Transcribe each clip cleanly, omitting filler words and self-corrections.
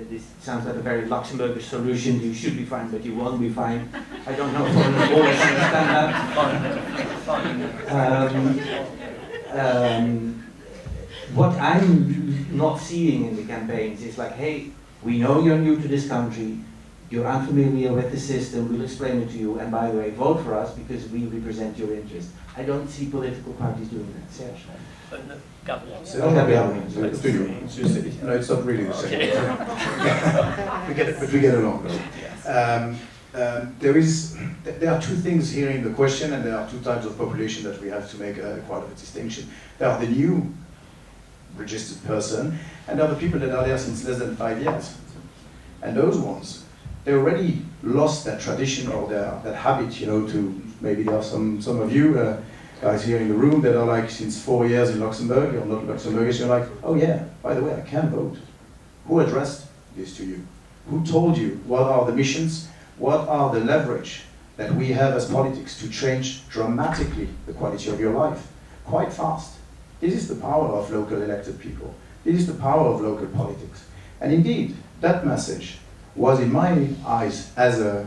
This sounds like a very Luxembourgish solution. You should be fine, but you won't be fine. I don't know if I always understand that. What I'm not seeing in the campaigns is like, hey, we know you're new to this country, you're unfamiliar with the system, we'll explain it to you, and by the way, vote for us because we represent your interest. I don't see political parties doing that. Serge. No, it's not really the same. But we get along. There are two things here in the question, and there are two types of population that we have to make quite a distinction. There are the new registered person, and there are the people that are there since less than 5 years. And those ones, they already lost that tradition or that habit, to, maybe there are some of you guys here in the room that are like since 4 years in Luxembourg, you're not Luxembourgish, you're like, oh yeah, by the way, I can vote. Who addressed this to you? Who told you what are the missions, what are the leverage that we have as politics to change dramatically the quality of your life, quite fast? This is the power of local elected people. This is the power of local politics. And indeed, that message was in my eyes as a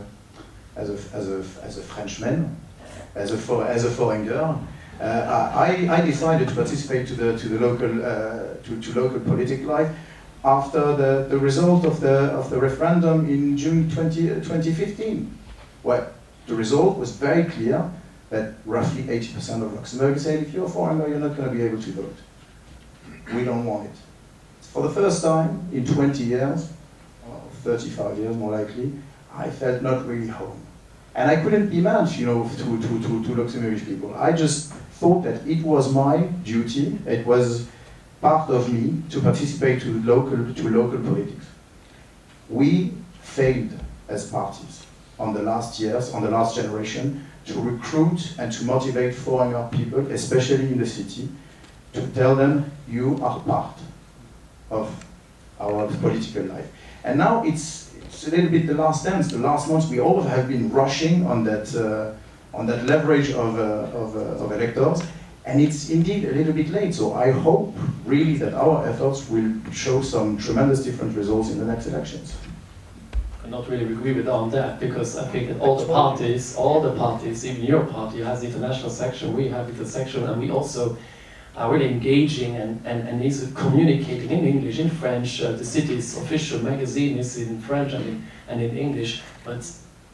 Frenchman, as a foreign girl, I decided to participate to the local political life after the result of the referendum in June 2015. Well, the result was very clear that roughly 80% of Luxembourgers said, if you're a foreigner, you're not going to be able to vote. We don't want it. For the first time in 20 years, or 35 years more likely, I felt not really home. And I couldn't be mad, to Luxembourgish people. I just thought that it was my duty, it was part of me to participate to local politics. We failed as parties on the last years, on the last generation, to recruit and to motivate foreigner people, especially in the city, to tell them, you are part of our political life. And now it's a little bit the last dance. The last months we all have been rushing on that leverage of electors, and it's indeed a little bit late. So I hope really that our efforts will show some tremendous different results in the next elections. I not really agree with on that, because I think that all the parties, even your party has the international section, we have the section, and we also are really engaging and is communicating in English, in French. The city's official magazine is in French and in English. But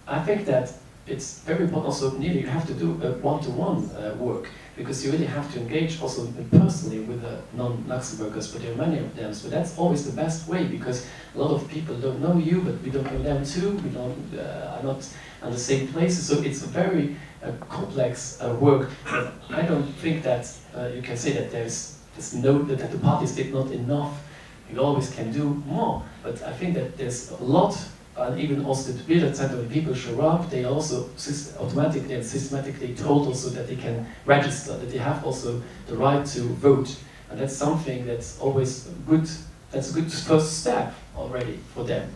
I think that it's very important also, nearly you have to do a one-to-one work, because you really have to engage also personally with the non-Luxembourgers, but there are many of them. So that's always the best way, because a lot of people don't know you, but we don't know them too. We are not on the same places. So it's a very complex work. But I don't think that you can say that there's that the parties did not enough. You always can do more. But I think that there's a lot. And even also the Bilder Center, when people show up, they also automatically and systematically told also that they can register, that they have also the right to vote. And that's something that's always good, that's a good first step already for them.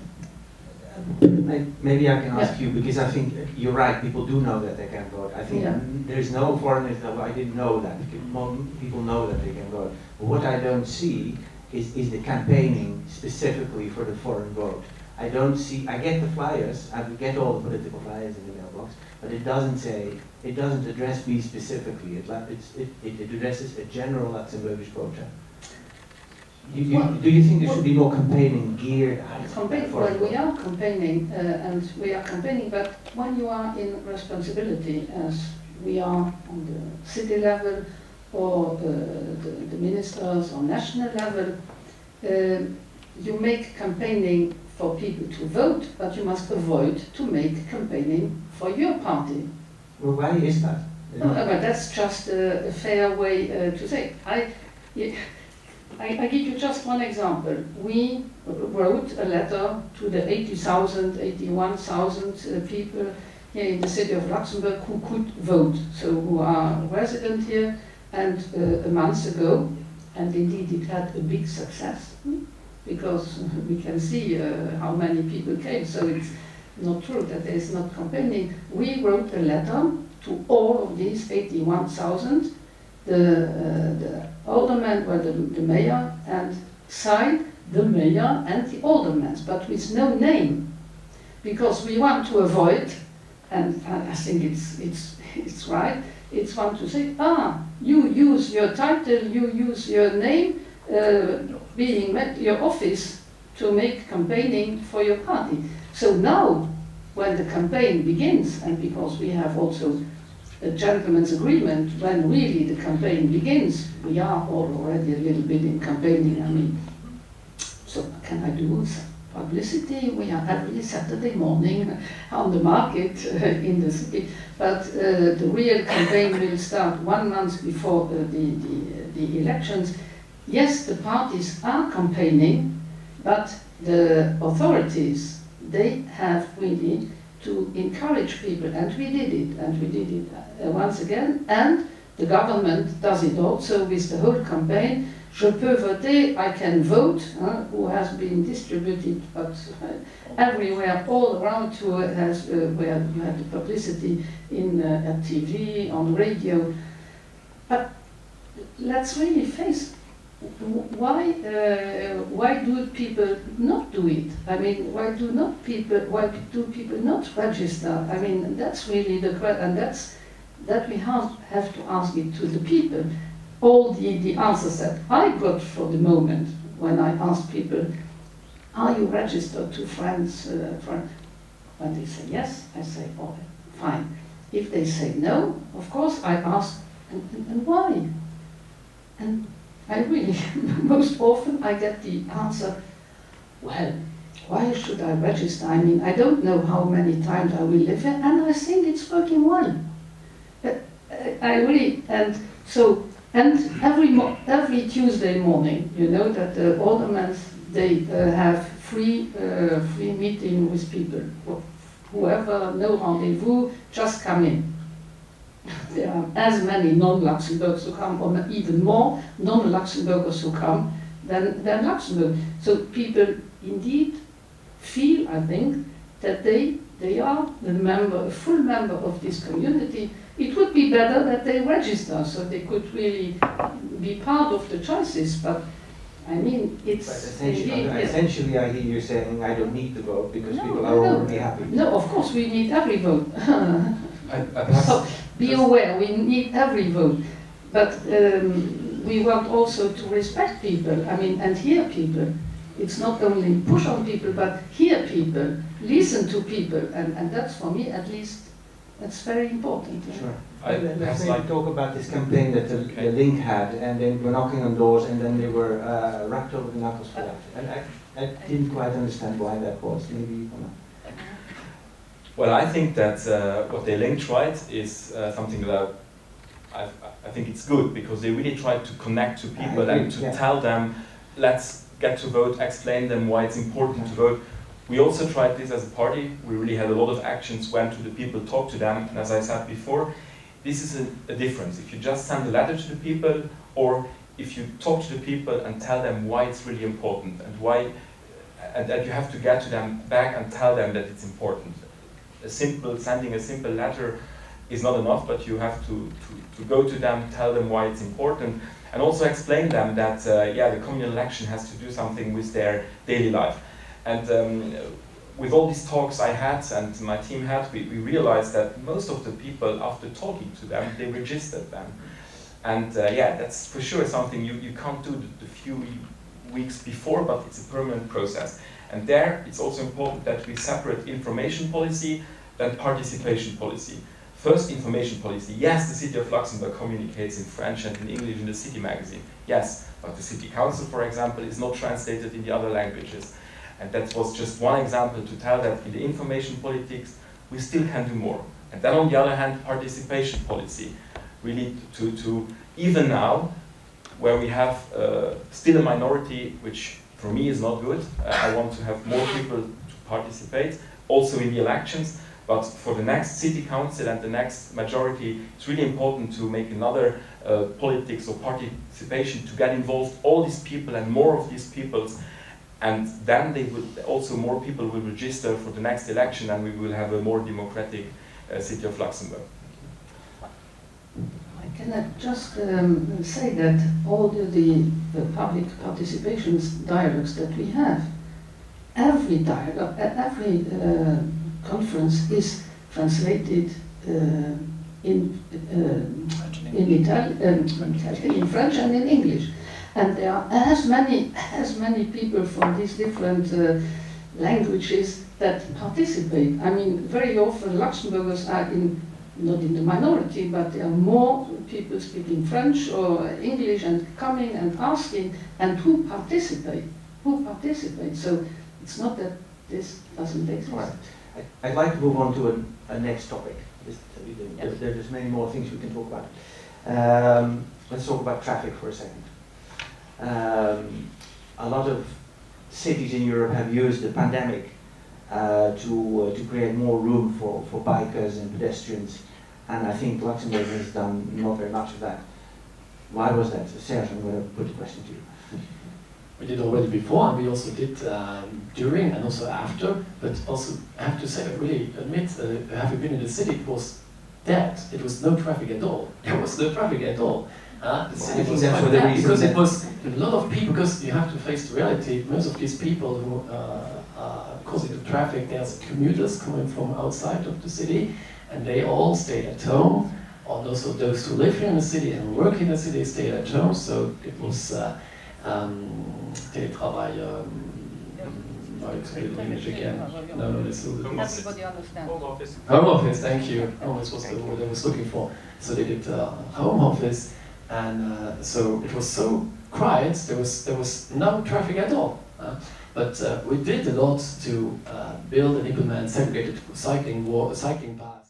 Maybe I can ask you, because I think you're right, people do know that they can vote. I think there's no foreigners that I didn't know that. People know that they can vote. But what I don't see is the campaigning specifically for the foreign vote. I don't see, I get the flyers, I get all the political flyers in the mailbox, but it doesn't address me specifically. It addresses a general Luxembourgish voter. Do you think there should be more campaigning geared at well, we are campaigning, but when you are in responsibility, as we are on the city level, or the ministers on national level, you make campaigning for people to vote, but you must avoid to make campaigning for your party. Well, why is that? No, but that's just a fair way to say. I give you just one example. We wrote a letter to the 81,000 people here in the city of Luxembourg who could vote, so who are resident here, and a month ago, and indeed it had a big success. Because we can see how many people came, so it's not true that there is not campaigning. We wrote a letter to all of these 81,000, the alderman, well, the mayor, and signed the mayor and the aldermen, but with no name, because we want to avoid, and I think it's right, it's one to say, you use your title, you use your name, being your office to make campaigning for your party. So now, when the campaign begins, and because we have also a gentleman's agreement, when really the campaign begins, we are all already a little bit in campaigning, I mean, so can I do some publicity? We are every Saturday morning on the market in the city, but the real campaign will start 1 month before the elections. Yes, the parties are campaigning, but the authorities, they have really to encourage people, and we did it once again, and the government does it also with the whole campaign. Je peux voter, I can vote, who has been distributed, but everywhere, all around, where you have the publicity in at TV, on radio. But let's really face why do people not do it? I mean, why do people not register? I mean, that's really the question, and that we have to ask it to the people. All the answers that I got for the moment when I asked people, are you registered to friends? When they say yes, I say, oh, fine. If they say no, of course I ask, and why? And I really, most often I get the answer, well, why should I register? I mean, I don't know how many times I will live here, and I think it's working well. I really, and so, and every Tuesday morning, you know that the aldermen, they have free meeting with people. Whoever, no rendezvous, just come in. There are as many non-Luxembourgers who come, or even more non-Luxembourgers who come than Luxembourg. So people indeed feel, I think, that they are a full member of this community. It would be better that they register so they could really be part of the choices, but I mean, it's essentially I hear you saying I don't need to vote because people are already happy. No, of course we need every vote. So be aware, we need every vote, but we want also to respect people, I mean, and hear people. It's not only push on people, but hear people, listen to people, and that's for me at least, that's very important. Sure. Let's maybe talk about this campaign that the Link had, and they were knocking on doors, and then they were wrapped over the knuckles for that. And I didn't quite understand why that was. Maybe you can. Well, I think that what the Link tried is something that I think it's good, because they really tried to connect to people and to tell them, let's get to vote, explain them why it's important to vote. We also tried this as a party. We really had a lot of actions, went to the people, talked to them, and as I said before, this is a difference. If you just send a letter to the people, or if you talk to the people and tell them why it's really important, and why, and that you have to get to them back and tell them that it's important. Sending a simple letter is not enough, but you have to go to them, tell them why it's important, and also explain them that the communal election has to do something with their daily life. And with all these talks I had and my team had, we realized that most of the people, after talking to them, they registered them. And that's for sure something you can't do the few weeks before, but it's a permanent process. And there, it's also important that we separate information policy and participation policy. First, information policy. Yes, the City of Luxembourg communicates in French and in English in the City magazine. Yes, but the City Council, for example, is not translated in the other languages. And that was just one example to tell that in the information politics, we still can do more. And then on the other hand, participation policy. Really to even now, where we have still a minority, which for me is not good. I want to have more people to participate, also in the elections. But for the next city council and the next majority, it's really important to make another politics or participation, to get involved all these people and more of these peoples. And then they will also, more people will register for the next election, and we will have a more democratic city of Luxembourg. I can Can I just say that all the public participation dialogues that we have, every dialogue, every conference is translated in French and in English, and there are as many people from these different languages that participate. I mean, very often Luxembourgers are not in the minority, but there are more people speaking French or English and coming and asking, and who participate. So it's not that this doesn't exist. Right. I'd like to move on to a next topic. There's many more things we can talk about. Let's talk about traffic for a second. A lot of cities in Europe have used the pandemic to create more room for bikers and pedestrians, and I think Luxembourg has done not very much of that. Why was that? Serge, I'm going to put the question to you. We did already before, and we also did during and also after, but also I have to say, I really admit, having been in the city, it was dead. It was no traffic at all. There was no traffic at all. The city was quite dead because it was a lot of people, because you have to face the reality, most of these people who are causing the traffic, there's commuters coming from outside of the city, and they all stayed at home, and also those who live here in the city and work in the city stayed at home, so it was télétravail, I explain it in English again. No, this is Everybody understands. Home office. home office, thank you. Home office was the word I was looking for. So they did home office, and so it was so quiet, there was no traffic at all. But we did a lot to build and implement segregated cycling paths.